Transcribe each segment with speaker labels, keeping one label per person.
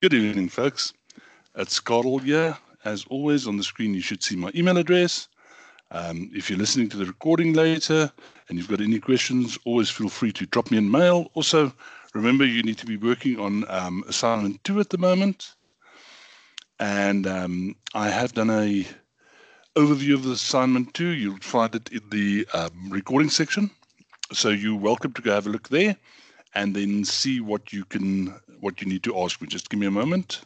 Speaker 1: Good evening, folks. It's Carl here. As always, on the screen, you should see my email address. If you're listening to the recording later and you've got any questions, always feel free to drop me an mail. Also, remember you need to be working on assignment 2 at the moment. And I have done a overview of the assignment 2. You'll find it in the recording section. So you're welcome to go have a look there and then see what you need to ask me. Just give me a moment.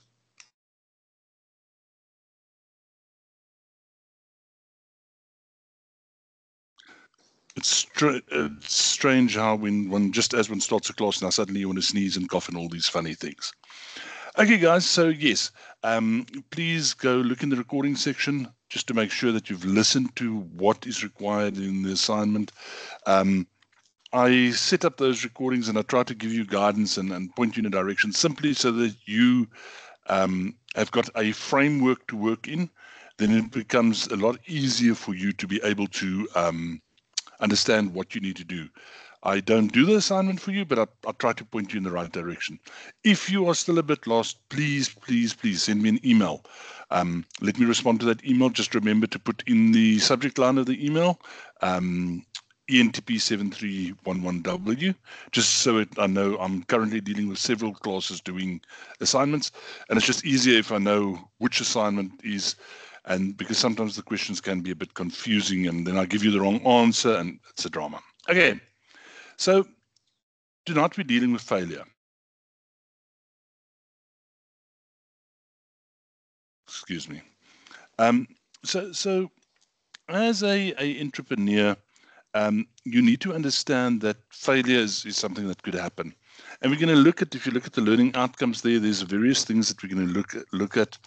Speaker 1: It's strange how when just as one starts a class now, suddenly you want to sneeze and cough and all these funny things. Okay, guys, so yes, please go look in the recording section just to make sure that you've listened to what is required in the assignment. I set up those recordings and I try to give you guidance and point you in a direction simply so that you have got a framework to work in. Then it becomes a lot easier for you to be able to understand what you need to do. I don't do the assignment for you, but I'll try to point you in the right direction. If you are still a bit lost, please send me an email. Let me respond to that email. Just remember to put in the subject line of the email, ENTP7311W, just so I know I'm currently dealing with several classes doing assignments, and it's just easier if I know which assignment is, and because sometimes the questions can be a bit confusing and then I give you the wrong answer and it's a drama. Okay, so tonight we're dealing with failure. Excuse me. So as a entrepreneur, you need to understand that failure is something that could happen. And we're going to look at, if you look at the learning outcomes there's various things that we're going to look at.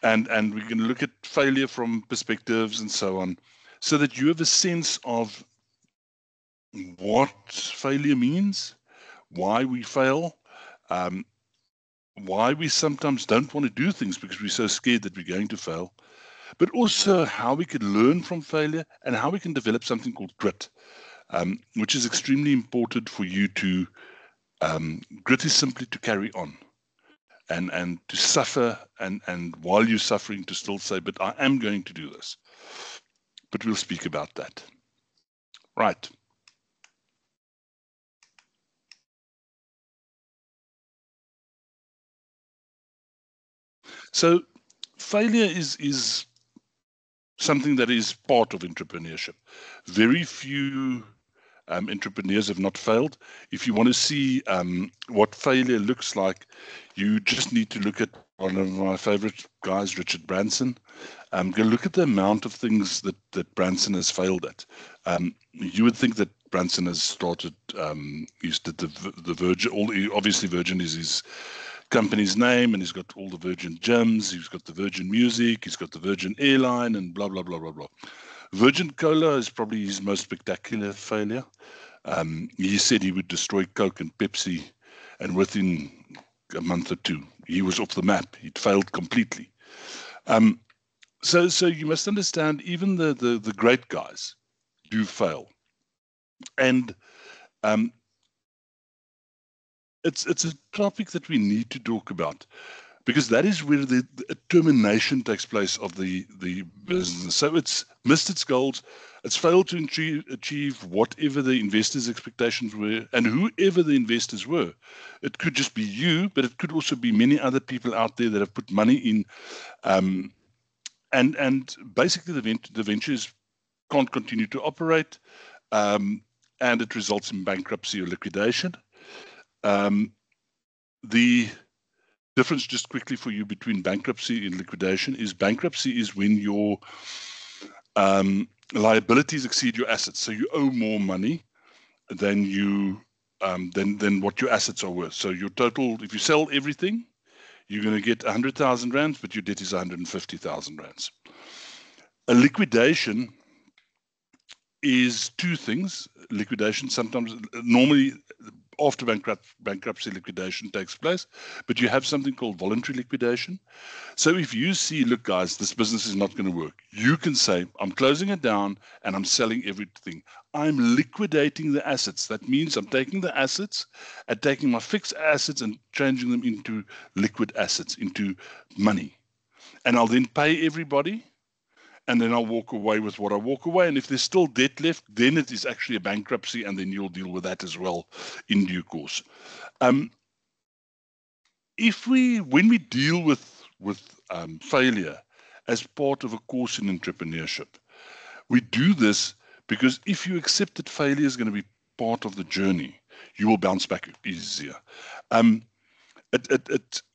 Speaker 1: And we're going to look at failure from perspectives and so on, so that you have a sense of what failure means, why we fail, why we sometimes don't want to do things because we're so scared that we're going to fail, but also how we can learn from failure and how we can develop something called grit, which is extremely important for you to, grit is simply to carry on. And to suffer, and while you're suffering, to still say, but I am going to do this. But we'll speak about that. Right. So failure is something that is part of entrepreneurship. Very few entrepreneurs have not failed. If you want to see what failure looks like, you just need to look at one of my favorite guys, Richard Branson. Go look at the amount of things that Branson has failed at. You would think that Branson has started, used to the Virgin, obviously Virgin is his company's name, and he's got all the Virgin gyms, he's got the Virgin Music, he's got the Virgin Airline, and blah, blah, blah, blah, blah. Virgin Cola is probably his most spectacular failure. He said he would destroy Coke and Pepsi, and within a month or two, he was off the map. He'd failed completely. So you must understand, even the great guys do fail. And it's a topic that we need to talk about, because that is where the termination takes place of the business. So it's missed its goals, it's failed to achieve whatever the investors' expectations were, and whoever the investors were. It could just be you, but it could also be many other people out there that have put money in, and basically the ventures can't continue to operate, and it results in bankruptcy or liquidation. The difference, just quickly for you, between bankruptcy and liquidation is bankruptcy is when your liabilities exceed your assets. So you owe more money than you than what your assets are worth. So your total, if you sell everything, you're going to get 100,000 rands, but your debt is 150,000 rands. A liquidation is two things. Liquidation, sometimes, normally after bankruptcy liquidation takes place, but you have something called voluntary liquidation. So if you see, look, guys, this business is not going to work, you can say, I'm closing it down and I'm selling everything. I'm liquidating the assets. That means I'm taking the assets and taking my fixed assets and changing them into liquid assets, into money. And I'll then pay everybody, and then I'll walk away with what I walk away. And if there's still debt left, then it is actually a bankruptcy, and then you'll deal with that as well in due course. When we deal with failure as part of a course in entrepreneurship, we do this because if you accept that failure is going to be part of the journey, you will bounce back easier. And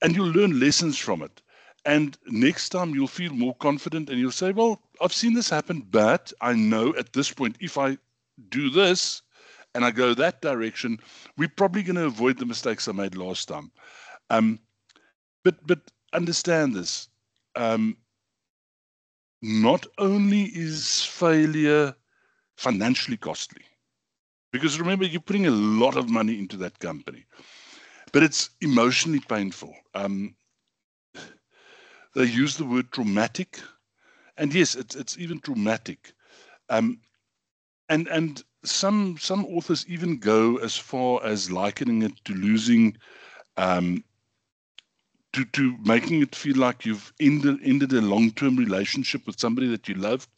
Speaker 1: you'll learn lessons from it. And next time you'll feel more confident and you'll say, well, I've seen this happen, but I know at this point, if I do this and I go that direction, we're probably going to avoid the mistakes I made last time. But understand this. Not only is failure financially costly, because remember, you're putting a lot of money into that company, but it's emotionally painful. They use the word traumatic, and yes, it's even traumatic. And some authors even go as far as likening it to losing, to making it feel like you've ended a long-term relationship with somebody that you loved,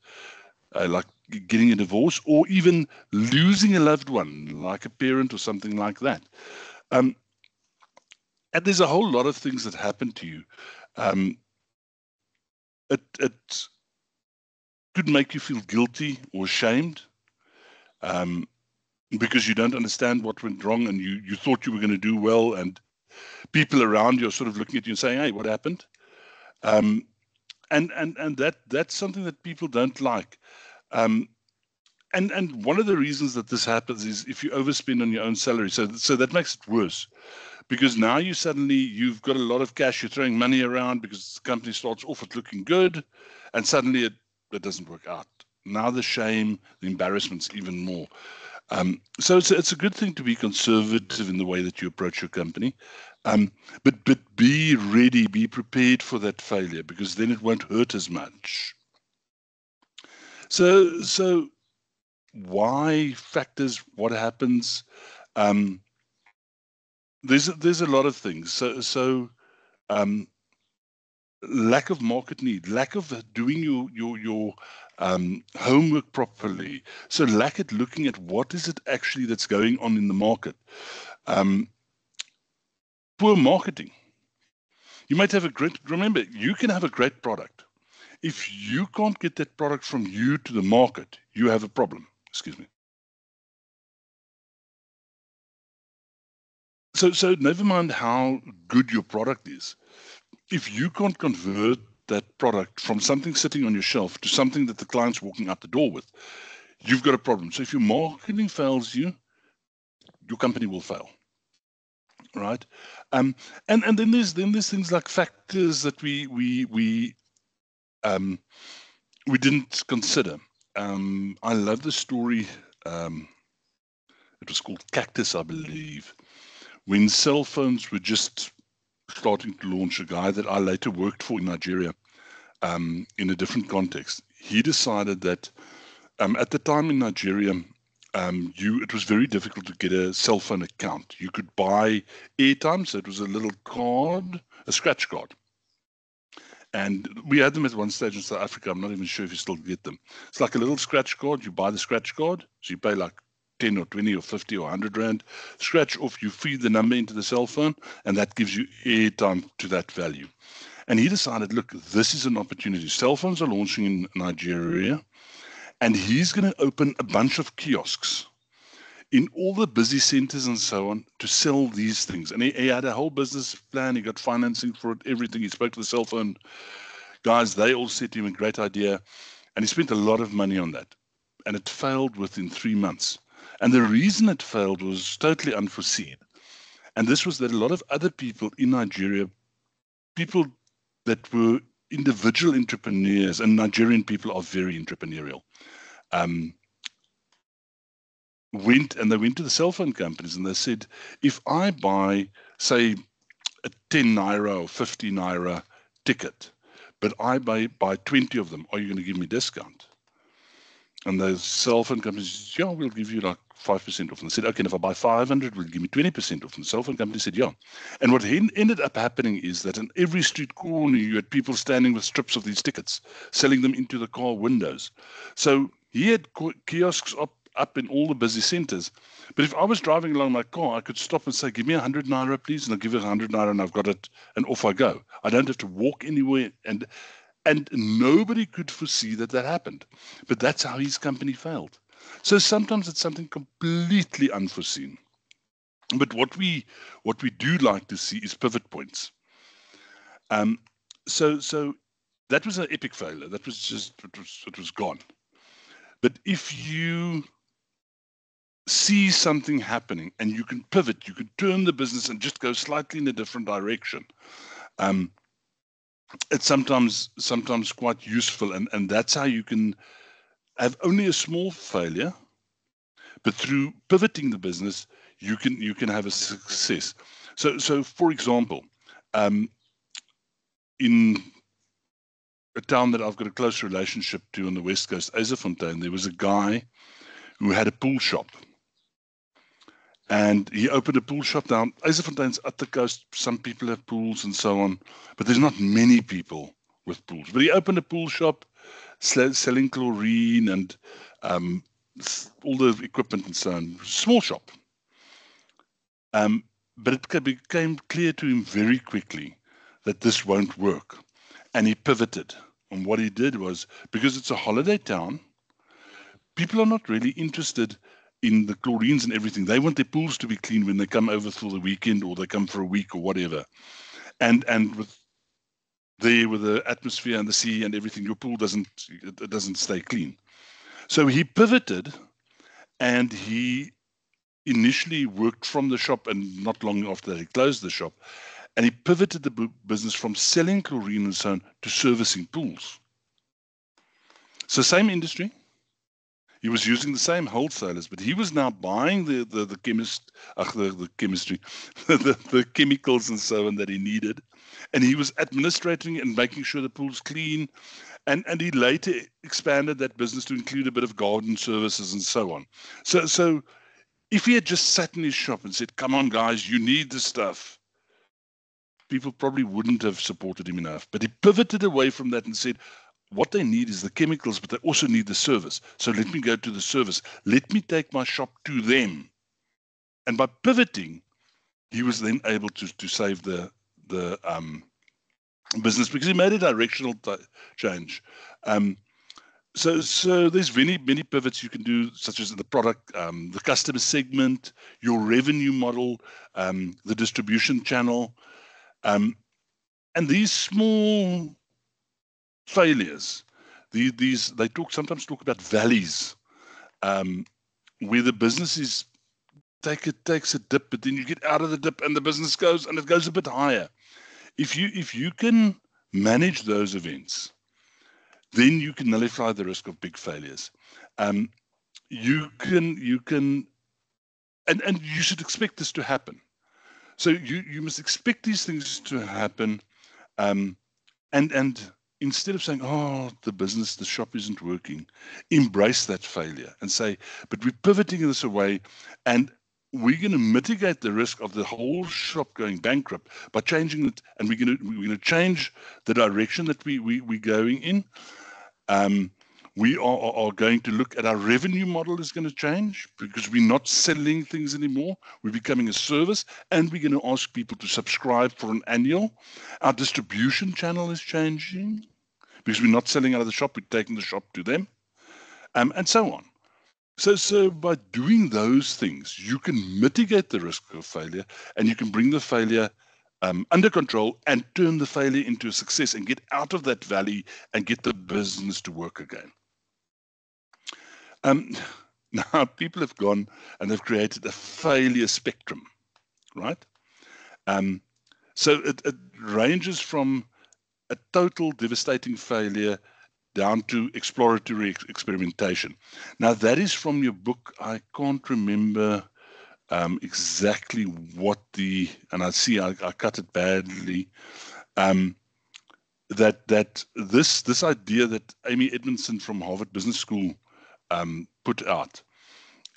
Speaker 1: like getting a divorce, or even losing a loved one, like a parent or something like that. And there's a whole lot of things that happen to you. It could make you feel guilty or ashamed, because you don't understand what went wrong, and you thought you were going to do well, and people around you are sort of looking at you and saying, hey, what happened? And that's something that people don't like. And one of the reasons that this happens is if you overspend on your own salary. So that makes it worse, because now you've got a lot of cash, you're throwing money around because the company starts off at looking good, and suddenly it doesn't work out. Now the shame, the embarrassment's even more. So it's a good thing to be conservative in the way that you approach your company, but be ready, be prepared for that failure, because then it won't hurt as much. So why factors? What happens? There's a lot of things. So lack of market need, lack of doing your homework properly. So lack at looking at what is it actually that's going on in the market. Poor marketing. You might have remember, you can have a great product. If you can't get that product from you to the market, you have a problem. Excuse me. So never mind how good your product is. If you can't convert that product from something sitting on your shelf to something that the client's walking out the door with, you've got a problem. So if your marketing fails you, your company will fail. Right? And then there's things like factors that we didn't consider. I love the story. It was called Cactus, I believe, when cell phones were just starting to launch. A guy that I later worked for in Nigeria, in a different context, he decided that at the time in Nigeria, it was very difficult to get a cell phone account. You could buy airtime, so it was a little card, a scratch card. And we had them at one stage in South Africa. I'm not even sure if you still get them. It's like a little scratch card. You buy the scratch card, so you pay like 10 or 20 or 50 or 100 Rand, scratch off, you feed the number into the cell phone, and that gives you airtime to that value. And he decided, look, this is an opportunity. Cell phones are launching in Nigeria, and he's going to open a bunch of kiosks in all the busy centers and so on to sell these things. And he had a whole business plan. He got financing for it, everything. He spoke to the cell phone guys. They all said to him, a great idea. And he spent a lot of money on that. And it failed within 3 months. And the reason it failed was totally unforeseen. And this was that a lot of other people in Nigeria, people that were individual entrepreneurs, and Nigerian people are very entrepreneurial. went to the cell phone companies and they said, if I buy, say, a 10 naira or 50 naira ticket, but I buy 20 of them, are you going to give me a discount? And the cell phone companies said, yeah, we'll give you like 5% off. And they said, okay, and if I buy 500, will you give me 20% off? And the cell phone company said, yeah. And what ended up happening is that in every street corner, you had people standing with strips of these tickets, selling them into the car windows. So he had kiosks up in all the busy centers. But if I was driving along my car, I could stop and say, give me 100 naira, please. And I'll give you 100 naira and I've got it. And off I go. I don't have to walk anywhere. And nobody could foresee that happened. But that's how his company failed. So sometimes it's something completely unforeseen. But what we do like to see is pivot points. So that was an epic failure. That was just, it was gone. But if you see something happening and you can pivot, you can turn the business and just go slightly in a different direction, it's sometimes quite useful, and that's how you can have only a small failure, but through pivoting the business, you can have a success. So for example, in a town that I've got a close relationship to on the West Coast, Eiserfontein, there was a guy who had a pool shop. And he opened a pool shop down. Eiserfontein's at the coast. Some people have pools and so on, but there's not many people with pools. But he opened a pool shop selling chlorine and all the equipment and so on. Small shop. But it became clear to him very quickly that this won't work. And he pivoted. And what he did was, because it's a holiday town, people are not really interested in the chlorines and everything. They want their pools to be clean when they come over for the weekend or they come for a week or whatever. And with the atmosphere and the sea and everything, your pool doesn't stay clean. So he pivoted, and he initially worked from the shop, and not long after that he closed the shop, and he pivoted the business from selling chlorine and so on to servicing pools. So same industry. He was using the same wholesalers, but he was now buying the chemistry, the chemicals and so on that he needed, and he was administrating and making sure the pool's clean. And he later expanded that business to include a bit of garden services and so on. So if he had just sat in his shop and said, "Come on, guys, you need this stuff," people probably wouldn't have supported him enough. But he pivoted away from that and said, what they need is the chemicals, but they also need the service. So let me go to the service. Let me take my shop to them. And by pivoting, he was then able to save the business, because he made a directional change. So there's many pivots you can do, such as the product, the customer segment, your revenue model, the distribution channel, and these small failures, they sometimes talk about valleys, where the business takes a dip, but then you get out of the dip and the business goes a bit higher. If you can manage those events, then you can nullify the risk of big failures. You can, and you should expect this to happen. So you must expect these things to happen, and instead of saying, "Oh, the shop isn't working," embrace that failure and say, "But we're pivoting this away, and we're going to mitigate the risk of the whole shop going bankrupt by changing it, and we're going to change the direction that we're going in. We are going to look at our revenue model is going to change, because we're not selling things anymore. We're becoming a service, and we're going to ask people to subscribe for an annual. Our distribution channel is changing, because we're not selling out of the shop, we're taking the shop to them, and so on. So by doing those things, you can mitigate the risk of failure, and you can bring the failure under control and turn the failure into a success and get out of that valley and get the business to work again. Now, people have gone and they've created a failure spectrum, right? So it ranges from a total devastating failure down to exploratory experimentation. Now, that is from your book. I can't remember exactly what and I see I cut it badly. That this idea that Amy Edmondson from Harvard Business School put out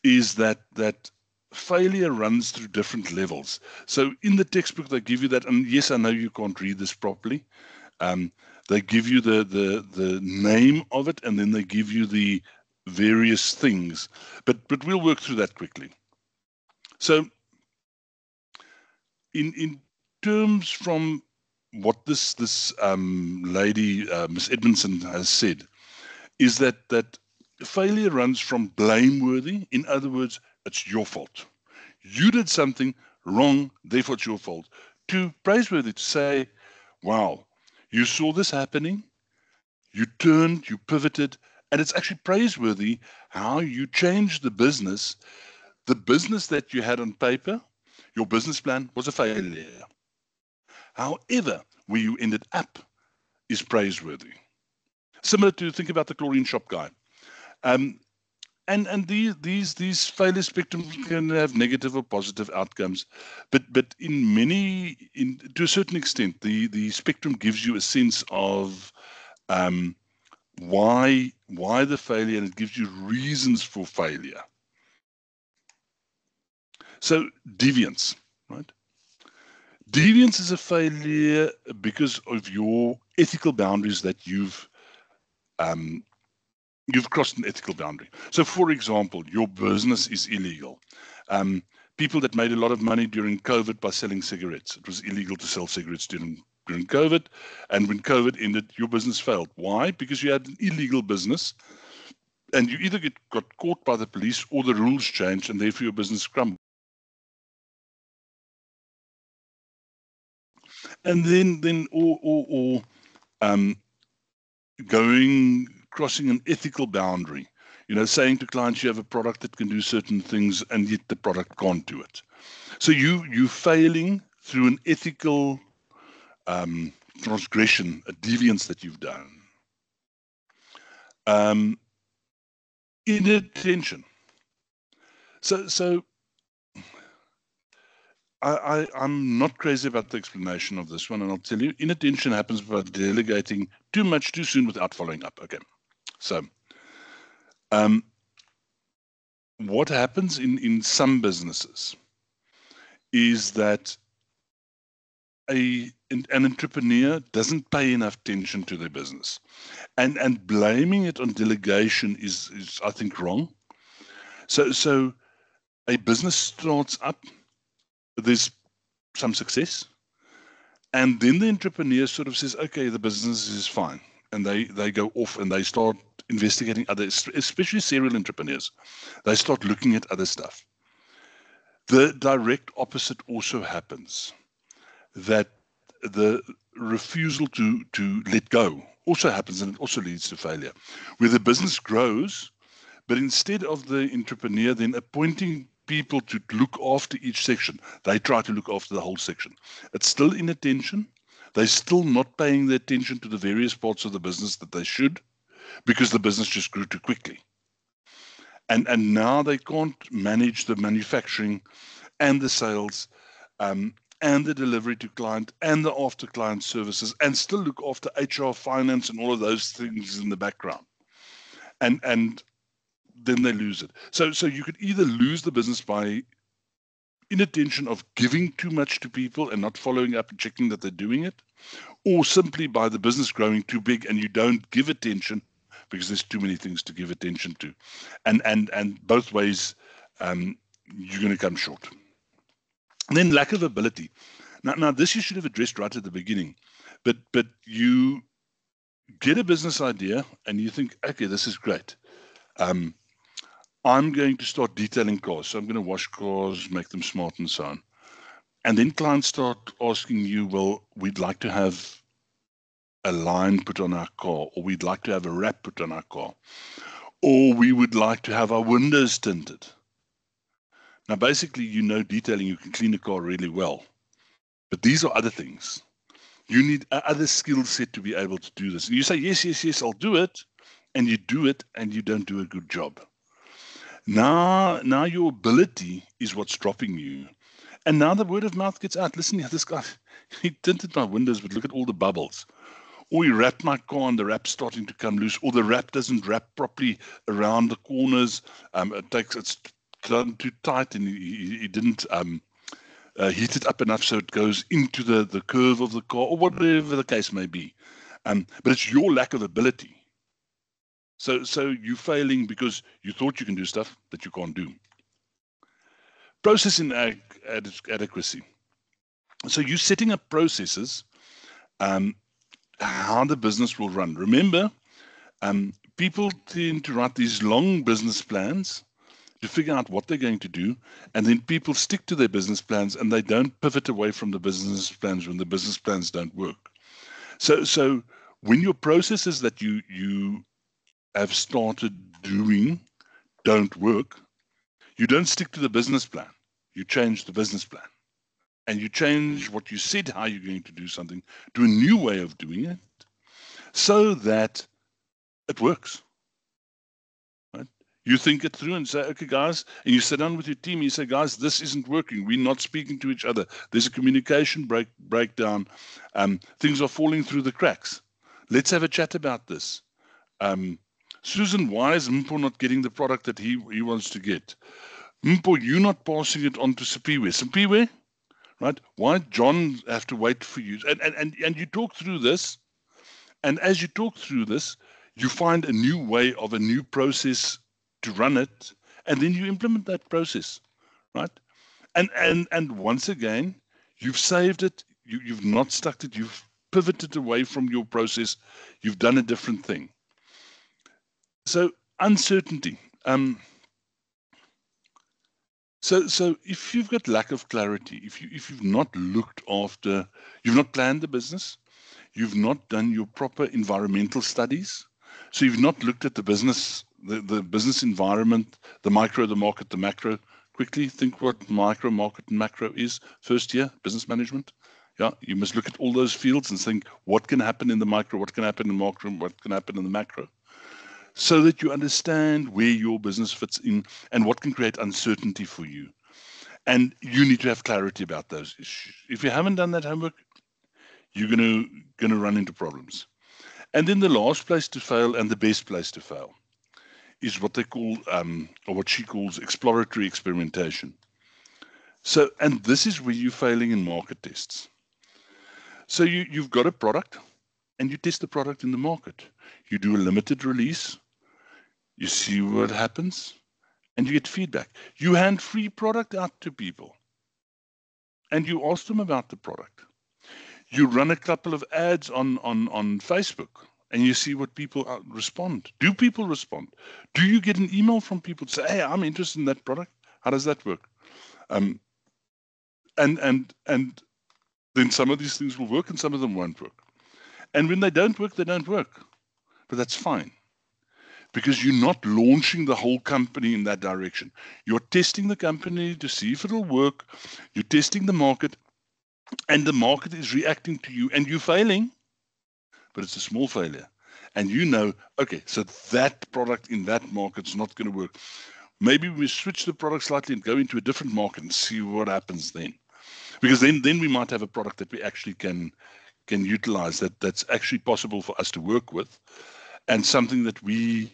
Speaker 1: is that failure runs through different levels. So in the textbook they give you that, and yes, I know you can't read this properly. They give you the name of it, and then they give you the various things. But we'll work through that quickly. So in terms from what this lady, Miss Edmondson, has said, is that failure runs from blameworthy. In other words, it's your fault. You did something wrong, therefore it's your fault. To praiseworthy, to say, wow, you saw this happening, you turned, you pivoted, and it's actually praiseworthy how you changed the business. The business that you had on paper, your business plan, was a failure. However, where you ended up is praiseworthy. Similar to, think about the chlorine shop guy. And these failure spectrums can have negative or positive outcomes, but to a certain extent, the spectrum gives you a sense of why the failure, and it gives you reasons for failure. So deviance, right? Deviance is a failure because of your ethical boundaries that you've crossed an ethical boundary. So, for example, your business is illegal. People that made a lot of money during COVID by selling cigarettes. It was illegal to sell cigarettes during COVID. And when COVID ended, your business failed. Why? Because you had an illegal business, and you either got caught by the police or the rules changed, and therefore your business crumbled. And then crossing an ethical boundary, saying to clients you have a product that can do certain things and yet the product can't do it. So you failing through an ethical transgression, a deviance that you've done. Inattention. So I'm not crazy about the explanation of this one, and I'll tell you. Inattention happens by delegating too much too soon without following up. Okay, so what happens in some businesses is that an entrepreneur doesn't pay enough attention to their business, and blaming it on delegation is I think wrong. So a business starts up. There's some success, and then the entrepreneur sort of says, okay, the business is fine, and they go off and they start investigating others, especially serial entrepreneurs. They start looking at other stuff. The direct opposite also happens, that the refusal to let go also happens, and it also leads to failure, where the business grows, but instead of the entrepreneur then appointing people to look after each section, they try to look after the whole section. It's still inattention. They're still not paying the attention to the various parts of the business that they should, because the business just grew too quickly. And now they can't manage the manufacturing and the sales and the delivery to client and the after client services, and still look after HR, finance, and all of those things in the background. And then they lose it. So you could either lose the business by inattention of giving too much to people and not following up and checking that they're doing it, or simply by the business growing too big and you don't give attention because there's too many things to give attention to. And both ways, you're going to come short. And then lack of ability. Now this you should have addressed right at the beginning, but you get a business idea and you think, okay, this is great. I'm going to start detailing cars. So I'm going to wash cars, make them smart and so on. And then clients start asking you, well, we'd like to have a line put on our car, or we'd like to have a wrap put on our car, or we would like to have our windows tinted. Now, basically, detailing, you can clean a car really well. But these are other things. You need other skill set to be able to do this. And you say, yes, yes, yes, I'll do it. And you do it and you don't do a good job. Now your ability is what's dropping you. And now the word of mouth gets out. Listen, this guy, he tinted my windows, but look at all the bubbles. Or he wrapped my car and the wrap's starting to come loose. Or the wrap doesn't wrap properly around the corners. It's done too tight and he didn't heat it up enough so it goes into the curve of the car, or whatever the case may be. But it's your lack of ability. So you're failing because you thought you can do stuff that you can't do. Process inadequacy. So you're setting up processes, how the business will run. Remember, people tend to write these long business plans to figure out what they're going to do, and then people stick to their business plans and they don't pivot away from the business plans when the business plans don't work. So when your processes that you have started doing don't work, you don't stick to the business plan. You change the business plan. And you change what you said, how you're going to do something, to a new way of doing it so that it works. Right? You think it through and say, okay, guys, and you sit down with your team, you say, guys, this isn't working. We're not speaking to each other. There's a communication breakdown. Things are falling through the cracks. Let's have a chat about this. Susan, why is Mpo not getting the product that he wants to get? Mpo, you're not passing it on to Sipiwe. Sipiwe, right? Why John have to wait for you? And you talk through this, and as you talk through this, you find a new way of a new process to run it, and then you implement that process, right? And once again, you've saved it. You've not stuck it. You've pivoted away from your process. You've done a different thing. So uncertainty. So if you've got lack of clarity, if you've not looked after, you've not planned the business, you've not done your proper environmental studies, so you've not looked at the business, the business environment, the micro, the market, the macro. Quickly think what micro, market, and macro is. First year, business management. Yeah, you must look at all those fields and think what can happen in the micro, what can happen in the macro, what can happen in the macro, so that you understand where your business fits in and what can create uncertainty for you. And you need to have clarity about those issues. If you haven't done that homework, you're gonna run into problems. And then the last place to fail and the best place to fail is what they call, or what she calls, exploratory experimentation. So, and this is where you're failing in market tests. So you've got a product and you test the product in the market. You do a limited release, you see what happens, and you get feedback. You hand free product out to people and you ask them about the product. You run a couple of ads on Facebook and you see what people respond. Do people respond? Do you get an email from people to say, hey, I'm interested in that product? How does that work? And then some of these things will work and some of them won't work. And when they don't work, they don't work. But that's fine, because you're not launching the whole company in that direction. You're testing the company to see if it'll work. You're testing the market, and the market is reacting to you, and you're failing, but it's a small failure. And you know, okay, so that product in that market's not going to work. Maybe we switch the product slightly and go into a different market and see what happens then. Because then we might have a product that we actually can utilize, that's actually possible for us to work with, and something that we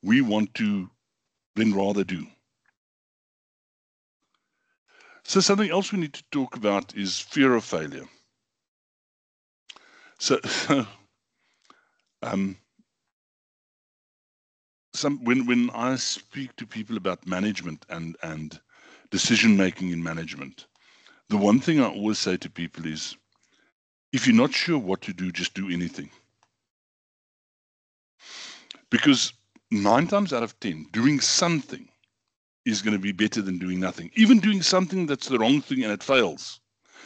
Speaker 1: want to then rather do. So something else we need to talk about is fear of failure. So when I speak to people about management and decision making in management, the one thing I always say to people is, if you're not sure what to do, just do anything. Because 9 times out of 10, doing something is going to be better than doing nothing. Even doing something that's the wrong thing and it fails,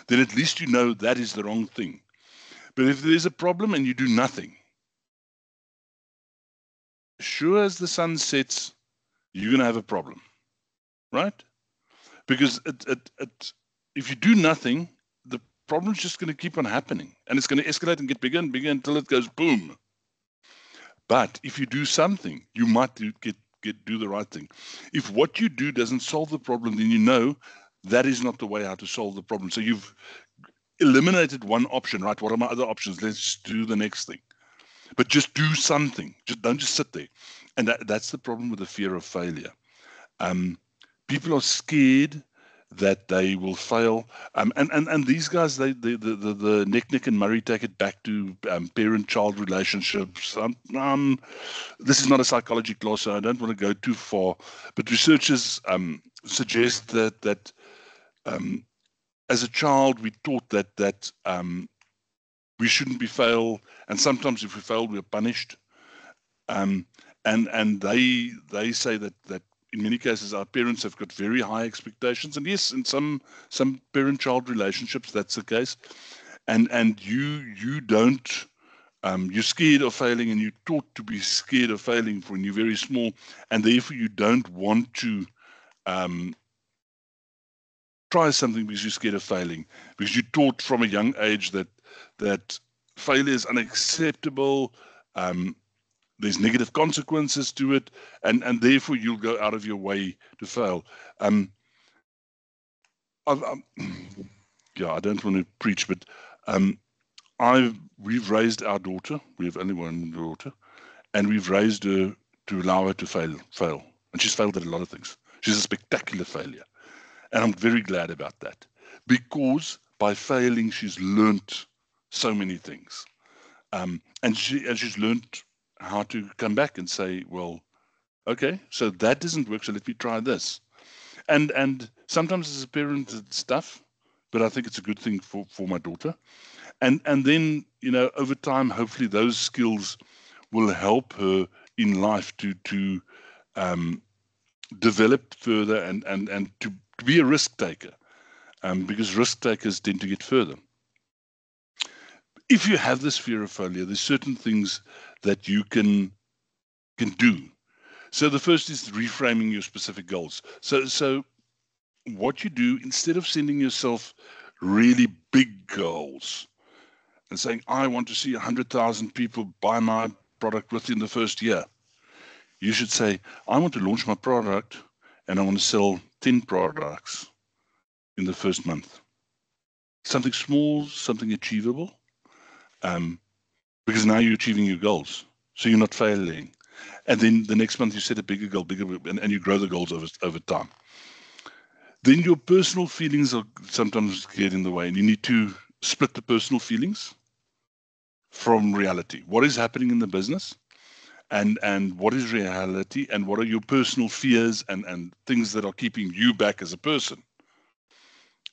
Speaker 1: then at least you know that is the wrong thing. But if there's a problem and you do nothing, sure as the sun sets, you're going to have a problem, right? Because if you do nothing, the problem's just going to keep on happening, and it's going to escalate and get bigger and bigger until it goes boom. But if you do something, you might do the right thing. If what you do doesn't solve the problem, then you know that is not the way how to solve the problem. So you've eliminated one option, right? What are my other options? Let's do the next thing. But just do something. Don't just sit there. And that's the problem with the fear of failure. People are scared that they will fail. And these guys, the Nick and Murray take it back to parent-child relationships. This is not a psychology class, so I don't want to go too far. But researchers suggest that as a child, we taught that we shouldn't be fail, and sometimes if we fail, we're punished. And they say that in many cases our parents have got very high expectations, and yes, in some parent-child relationships that's the case. And you don't. You're scared of failing, and you're taught to be scared of failing when you're very small, and therefore you don't want to try something because you're scared of failing, because you're taught from a young age that failure is unacceptable. There's negative consequences to it, and therefore you'll go out of your way to fail. Yeah, I don't want to preach, but we've raised our daughter. We have only one daughter, and we've raised her to allow her to fail, and she's failed at a lot of things. She's a spectacular failure, and I'm very glad about that, because by failing she's learnt so many things, and she's learnt how to come back and say, well, okay, so that doesn't work, so let me try this. And sometimes as a parent it's tough, but I think it's a good thing for my daughter. And then, over time, hopefully those skills will help her in life to develop further and to be a risk taker, because risk takers tend to get further. If you have this fear of failure, there's certain things that you can do. So the first is reframing your specific goals. So what you do, instead of sending yourself really big goals and saying, I want to see 100,000 people buy my product within the first year, you should say, I want to launch my product and I want to sell 10 products in the first month. Something small, something achievable, because now you're achieving your goals, so you're not failing. And then the next month you set a bigger goal, and you grow the goals over time. Then your personal feelings are sometimes get in the way, and you need to split the personal feelings from reality. What is happening in the business, and what is reality, and what are your personal fears and things that are keeping you back as a person.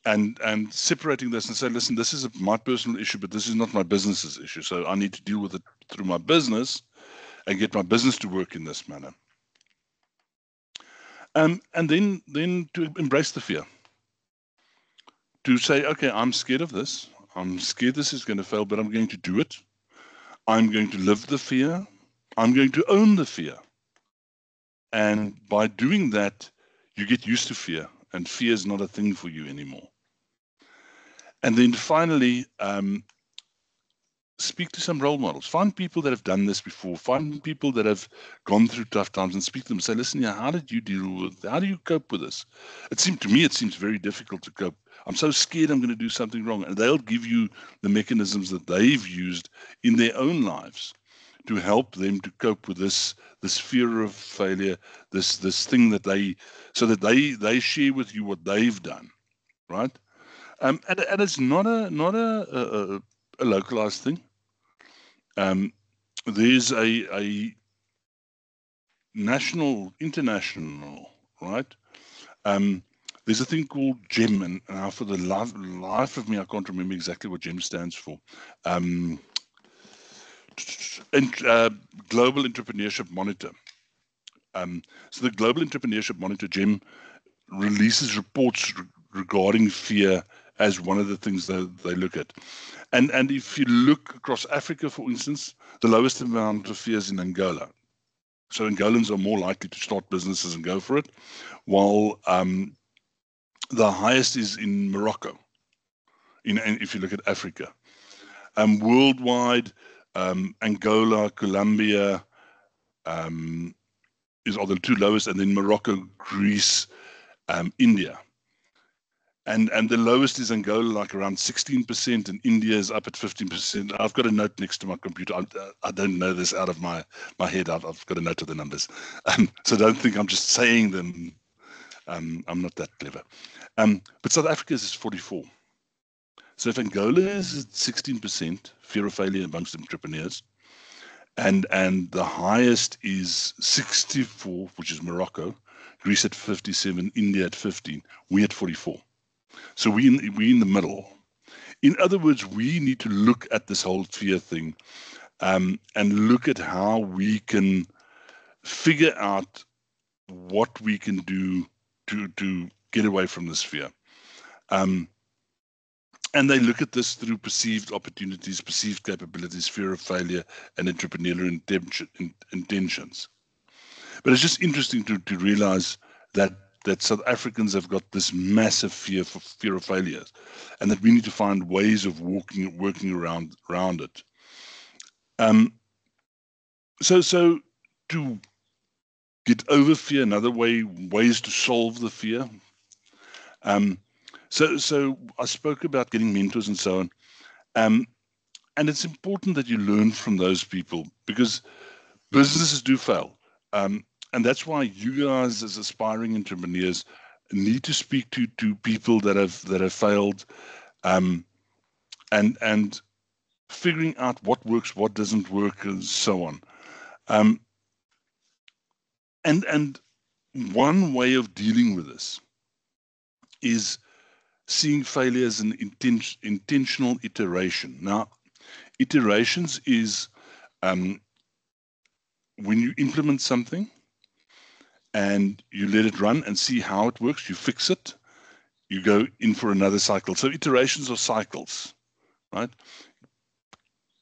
Speaker 1: And separating this and say, listen, this is my personal issue, but this is not my business's issue. So I need to deal with it through my business and get my business to work in this manner. And then to embrace the fear. To say, okay, I'm scared of this. I'm scared this is going to fail, but I'm going to do it. I'm going to live the fear. I'm going to own the fear. And by doing that, you get used to fear, and fear is not a thing for you anymore. And then finally, speak to some role models. Find people that have done this before. Find people that have gone through tough times and speak to them and say, listen, how did you deal with, how do you cope with this? It seems very difficult to cope. I'm so scared I'm going to do something wrong. And they'll give you the mechanisms that they've used in their own lives to help them to cope with this fear of failure, this thing that so that they share with you what they've done, right? And it's not a localized thing. There's a national, international, right? There's a thing called GEM, and now for the life of me, I can't remember exactly what GEM stands for. Global Entrepreneurship Monitor. So the Global Entrepreneurship Monitor, GEM, releases reports regarding fear as one of the things that they look at. And if you look across Africa, for instance, the lowest amount of fear is in Angola. So Angolans are more likely to start businesses and go for it, while the highest is in Morocco. if you look at Africa. Worldwide, Angola, Colombia are the two lowest, and then Morocco, Greece, India. And the lowest is Angola, like around 16%, and India is up at 15%. I've got a note next to my computer. I don't know this out of my head. I've got a note of the numbers. So don't think I'm just saying them. I'm not that clever. But South Africa is 44. So if Angola is at 16% fear of failure amongst entrepreneurs, and the highest is 64, which is Morocco, Greece at 57, India at 15, we at 44. So we in the middle. In other words, we need to look at this whole fear thing, and look at how we can figure out what we can do to get away from this fear. And they look at this through perceived opportunities, perceived capabilities, fear of failure, and entrepreneurial intentions. But it's just interesting to realize that South Africans have got this massive fear of failure, and that we need to find ways of working around it. So to get over fear, another ways to solve the fear. So I spoke about getting mentors and so on. And it's important that you learn from those people, because businesses do fail. And that's why you guys as aspiring entrepreneurs need to speak to people that have failed, and figuring out what works, what doesn't work, and so on. And one way of dealing with this is seeing failure as an intentional iteration. Now, iterations is when you implement something and you let it run and see how it works, you fix it, you go in for another cycle. So iterations are cycles, right?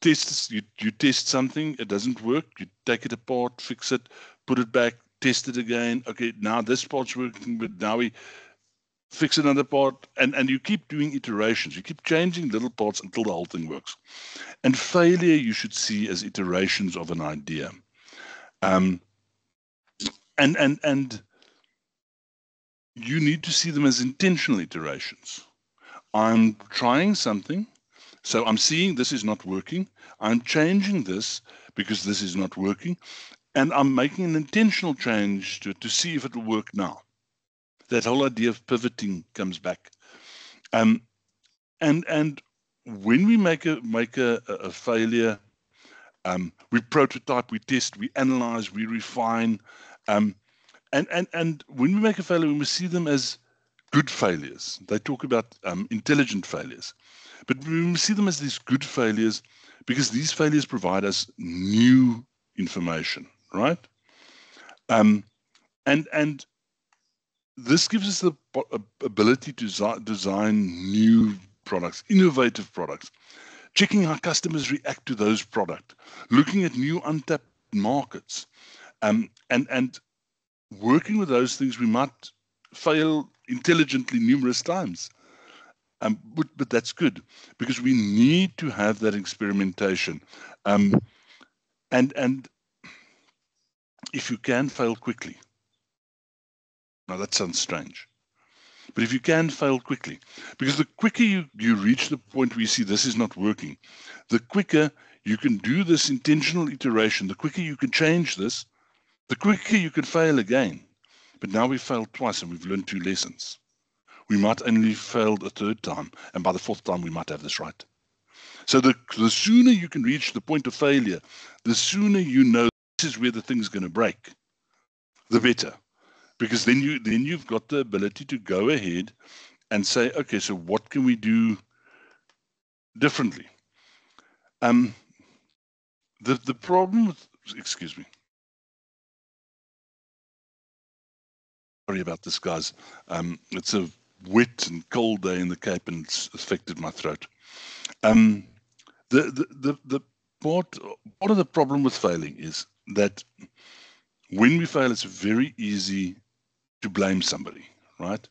Speaker 1: You test something, it doesn't work, you take it apart, fix it, put it back, test it again. Okay, now this part's working, but now we fix another part, and you keep doing iterations. You keep changing little parts until the whole thing works. And failure you should see as iterations of an idea. And you need to see them as intentional iterations. I'm trying something, so I'm seeing this is not working. I'm changing this because this is not working, and I'm making an intentional change to see if it will work now. That whole idea of pivoting comes back. And when we make a failure, we prototype, we test, we analyze, we refine, and when we make a failure, we must see them as good failures. They talk about intelligent failures, but we must see them as these good failures, because these failures provide us new information, right? And this gives us the ability to design new products, innovative products, checking how customers react to those products, looking at new untapped markets, and working with those things. We might fail intelligently numerous times, but that's good, because we need to have that experimentation, and if you can fail quickly. Now that sounds strange, but if you can fail quickly, because the quicker you reach the point where you see this is not working, the quicker you can do this intentional iteration, the quicker you can change this, the quicker you can fail again. But now we've failed twice and we've learned 2 lessons. We might only fail a 3rd time, and by the 4th time we might have this right. So the sooner you can reach the point of failure, the sooner you know this is where the thing's going to break, the better. Because then you've got the ability to go ahead and say, okay, so what can we do differently? The problem with, excuse me. Sorry about this, guys. It's a wet and cold day in the Cape, and it's affected my throat. The part of the problem with failing is that when we fail, it's very easy to blame somebody, right?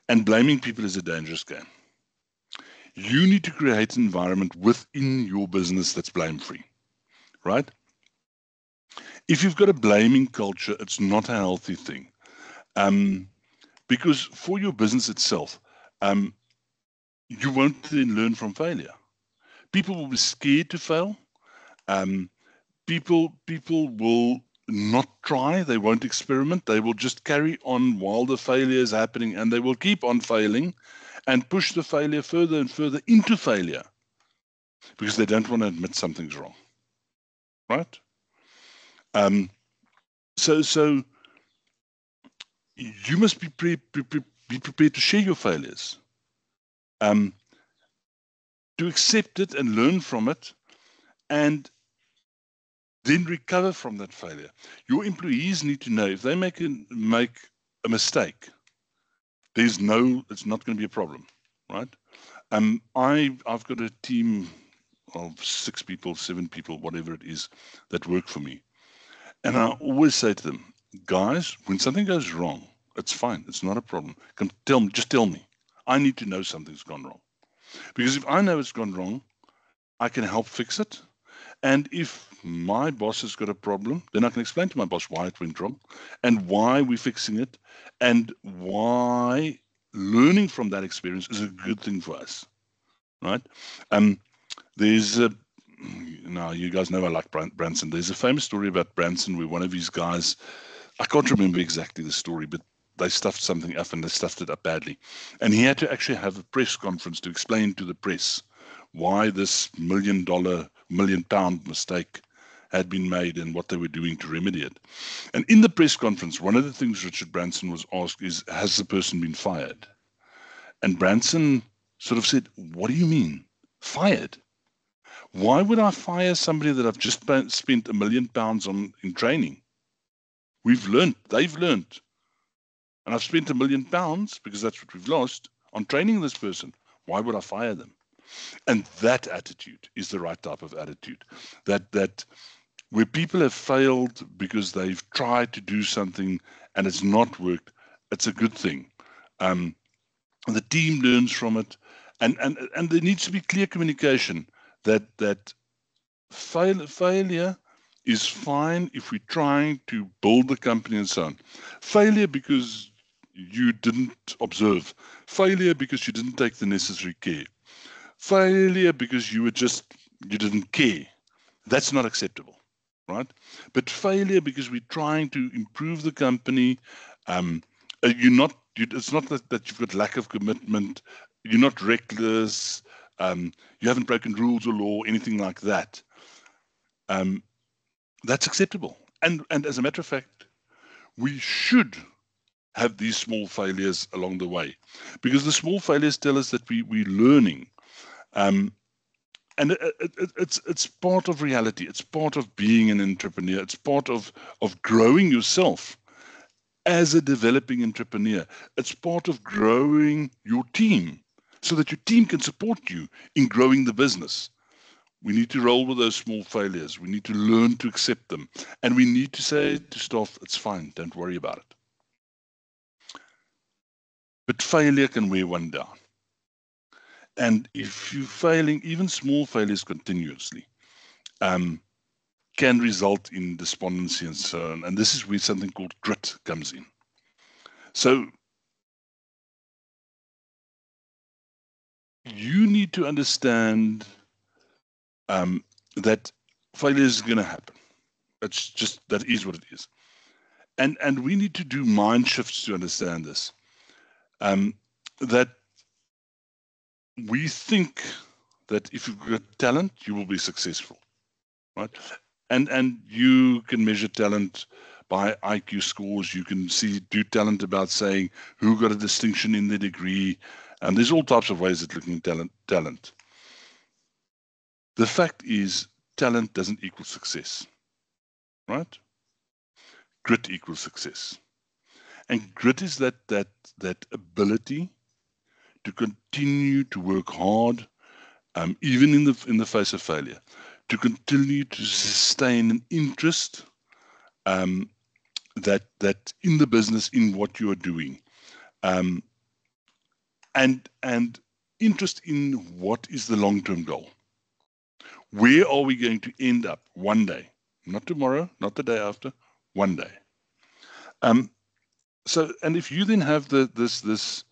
Speaker 1: And blaming people is a dangerous game. You need to create an environment within your business that's blame-free, right? If you've got a blaming culture, it's not a healthy thing. Because for your business itself, you won't then learn from failure. People will be scared to fail. People will not try. They won't experiment. They will just carry on while the failure is happening, and they will keep on failing and push the failure further and further into failure because they don't want to admit something's wrong, right? So you must be prepared to share your failures, to accept it and learn from it, and then recover from that failure. Your employees need to know if they make a mistake, it's not going to be a problem, right? I've got a team of 6 people, 7 people, whatever it is, that work for me. And I always say to them, guys, when something goes wrong, it's fine. It's not a problem. Just tell me. I need to know something's gone wrong. Because if I know it's gone wrong, I can help fix it. And if my boss has got a problem, then I can explain to my boss why it went wrong and why we're fixing it and why learning from that experience is a good thing for us, right? There's a, now you guys know I like Branson. There's a famous story about Branson where one of his guys, I can't remember exactly the story, but they stuffed something up and they stuffed it up badly. And he had to actually have a press conference to explain to the press why this £1 million mistake had been made and what they were doing to remedy it. And in the press conference, one of the things Richard Branson was asked is, has the person been fired? And Branson sort of said, what do you mean? Fired? Why would I fire somebody that I've just spent £1 million on in training? They've learned. And I've spent £1 million, because that's what we've lost, on training this person. Why would I fire them? And that attitude is the right type of attitude. That where people have failed because they've tried to do something and it's not worked, it's a good thing. The team learns from it, and there needs to be clear communication that failure is fine if we're trying to build the company and so on. Failure because you didn't observe. Failure because you didn't take the necessary care. Failure because you didn't care. That's not acceptable, right? But failure because we're trying to improve the company, it's not that you've got lack of commitment, you're not reckless, you haven't broken rules or law, anything like that. That's acceptable. And as a matter of fact, we should have these small failures along the way, because the small failures tell us that we're learning. And it's part of reality. It's part of being an entrepreneur. It's part of growing yourself as a developing entrepreneur. It's part of growing your team so that your team can support you in growing the business. We need to roll with those small failures. We need to learn to accept them. And we need to say to staff, it's fine, don't worry about it. But failure can wear one down. And if you're failing, even small failures continuously, can result in despondency and so on. And this is where something called grit comes in. So you need to understand that failure is going to happen. It's just, that is what it is. And we need to do mind shifts to understand this. That we think that if you've got talent, you will be successful, right? And you can measure talent by IQ scores. You can do talent about saying who got a distinction in their degree. And there's all types of ways of looking at talent. The fact is, talent doesn't equal success, right? Grit equals success. And grit is that ability to continue to work hard, even in the face of failure, to continue to sustain an interest that in the business, in what you are doing, and interest in what is the long-term goal. Where are we going to end up one day? Not tomorrow, not the day after, one day. So, and if you then have this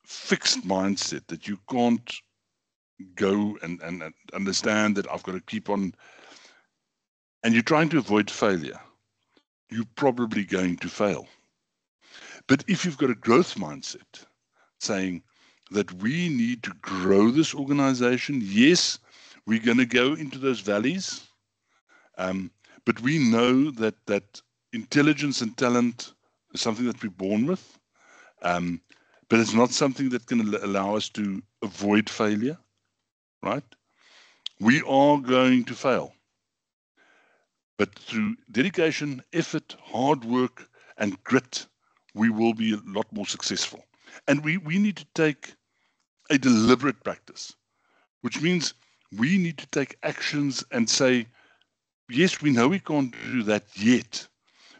Speaker 1: fixed mindset that you can't go and understand that I've got to keep on, and you're trying to avoid failure, you're probably going to fail. But if you've got a growth mindset, saying that we need to grow this organization, yes, we're going to go into those valleys, but we know that intelligence and talent is something that we're born with, but it's not something that can allow us to avoid failure, right? We are going to fail. But through dedication, effort, hard work, and grit, we will be a lot more successful. And we need to take a deliberate practice, which means we need to take actions and say, yes, we know we can't do that yet,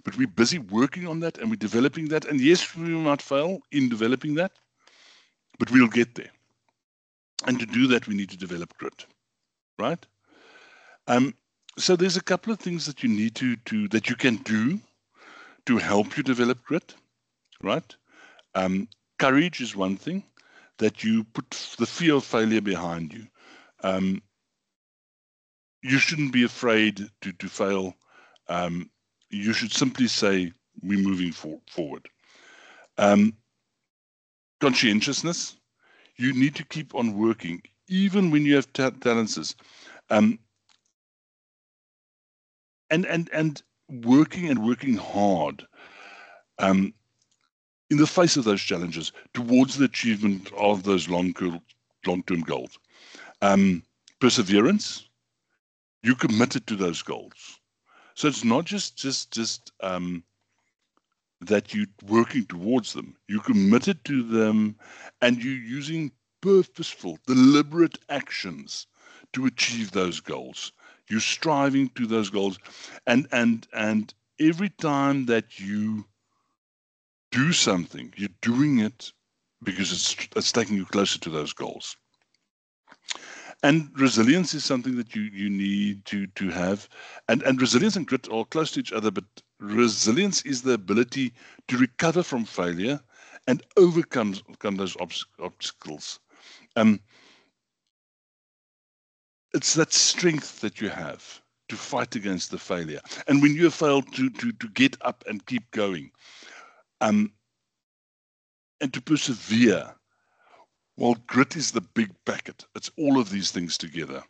Speaker 1: but we're busy working on that and we're developing that. And yes, we might fail in developing that, but we'll get there. And to do that, we need to develop grit, right? So there's a couple of things that you need that you can do to help you develop grit, right? Courage is one thing, that you put the fear of failure behind you. You shouldn't be afraid to fail. You should simply say, we're moving forward. Conscientiousness, you need to keep on working, even when you have talents. And working hard in the face of those challenges towards the achievement of those long-term goals. Perseverance, you committed to those goals. So it's not just that you're working towards them. You committed to them, and you're using purposeful, deliberate actions to achieve those goals. You're striving to those goals, and every time that you do something, you're doing it because it's taking you closer to those goals. And resilience is something that you need to have, and resilience and grit are close to each other, but resilience is the ability to recover from failure and overcome those obstacles. It's that strength that you have to fight against the failure, and when you have failed, to get up and keep going, and to persevere. Well, grit is the big packet. It's all of these things together.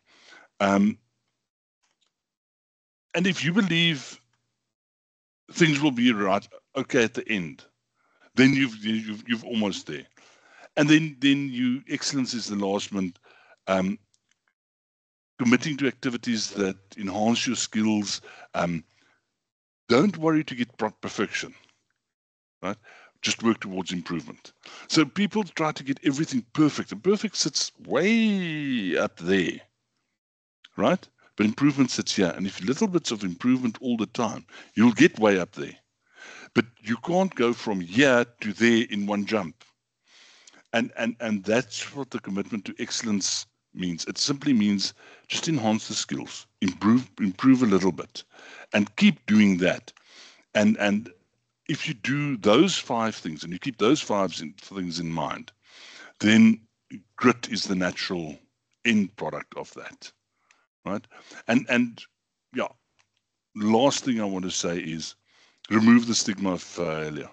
Speaker 1: And if you believe things will be right, okay, at the end, then you've almost there. And then excellence is the last one. Committing to activities that enhance your skills. Don't worry to get perfection, right? Just work towards improvement. So people try to get everything perfect, and perfect sits way up there, right? But improvement sits here. And if little bits of improvement all the time, you'll get way up there. But you can't go from here to there in one jump. And that's what the commitment to excellence means. It simply means just enhance the skills, improve a little bit, and keep doing that. And if you do those 5 things and you keep those 5 things in mind, then grit is the natural end product of that, right? And yeah, last thing I want to say is remove the stigma of failure.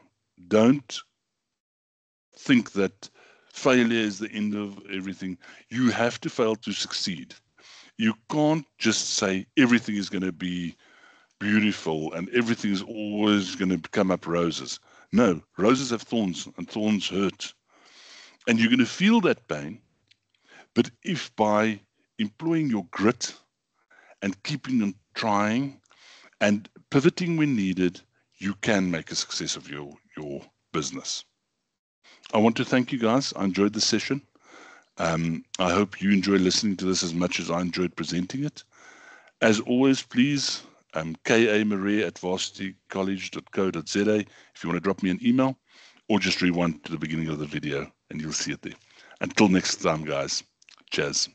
Speaker 1: Don't think that failure is the end of everything. You have to fail to succeed. You can't just say everything is going to be beautiful and everything is always going to come up roses. No, roses have thorns, and thorns hurt. And you're going to feel that pain. But if by employing your grit and keeping on trying and pivoting when needed, you can make a success of your business. I want to thank you guys. I enjoyed the session. I hope you enjoy listening to this as much as I enjoyed presenting it. As always, please, ka.marie@varsitycollege.co.za if you want to drop me an email, or just rewind to the beginning of the video and you'll see it there. Until next time, guys. Cheers.